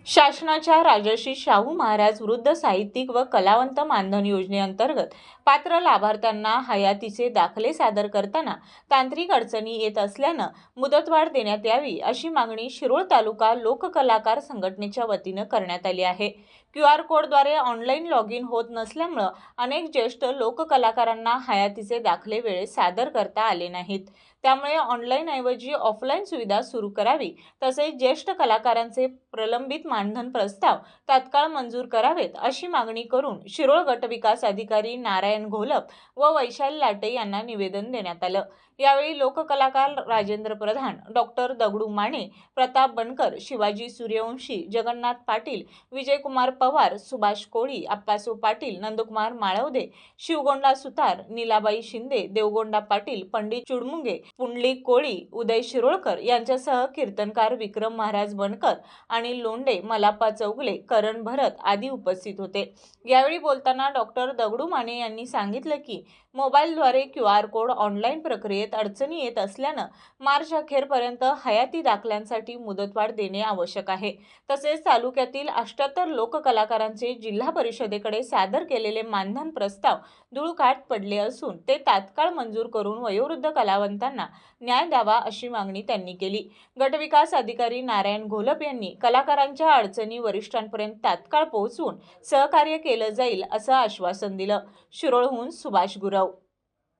शासनाच्या राजर्षी शाहू महाराज वृद्ध साहित्यिक व कलावंत मानधन योजनेअंतर्गत पात्र लाभार्थ्यांना हयातीचे दाखले सादर करताना तांत्रिक अडचणी येत असल्यानं मुदतवाढ देण्यात यावी अशी मागणी शिरोळ तालुका लोककलाकार संघटनेच्या वतीनं करण्यात आली आहे। QR कोडद्वारे ऑनलाईन लॉग इन होत नसल्यामुळे अनेक ज्येष्ठ लोककलाकारांना हयातीचे दाखले वेळेत सादर करता आले नाहीत। त्यामुळे ऑनलाईन ऐवजी ऑफलाईन सुविधा सुरू करावी, तसेच ज्येष्ठ कलाकारांचे प्रलंबित मानधन प्रस्ताव तात्काळ मंजूर करावेत अशी मागणी करून शिरोळ गटविकास अधिकारी नारायण घोलप व वैशाली लाटे यांना निवेदन देण्यात आलं। यावेळी लोककलाकार राजेंद्र प्रधान, डॉक्टर दगडू माने, प्रताप बनकर, शिवाजी सूर्यवंशी, जगन्नाथ पाटील, विजयकुमार पवार, सुभाष कोळी, अप्पासो पाटील, नंदकुमार माळवदे, शिवगोंडा सुतार, नीलाबाई शिंदे, देवगोंडा पाटील, पंडित चुडमुंगे, पुंडलिक कोळी, उदय शिरोळकर यांच्यासह कीर्तनकार विक्रम महाराज बनकर आणि लोंडे, मलाप्पा चौगले, करण भरत आदी उपस्थित होते। यावेळी बोलताना डॉक्टर दगडू माने यांनी सांगितलं की मोबाईलद्वारे QR कोड ऑनलाईन प्रक्रियेत अडचणी येत असल्यानं मार्च अखेरपर्यंत हयाती दाखल्यांसाठी मुदतवाढ देणे आवश्यक आहे। तसेच तालुक्यातील 78 लोककलाकारांचे जिल्हा परिषदेकडे सादर केलेले मानधन प्रस्ताव धुळकाट पडले असून ते तात्काळ मंजूर करून वयोवृद्ध कलावंतांना न्याय द्यावा अशी मागणी त्यांनी केली। गटविकास अधिकारी नारायण घोलप यांनी कलाकारांच्या अडचणी वरिष्ठांपर्यंत तात्काळ पोहोचवून सहकार्य केलं जाईल असं आश्वासन दिलं। शिरोळहून सुभाष गुरव।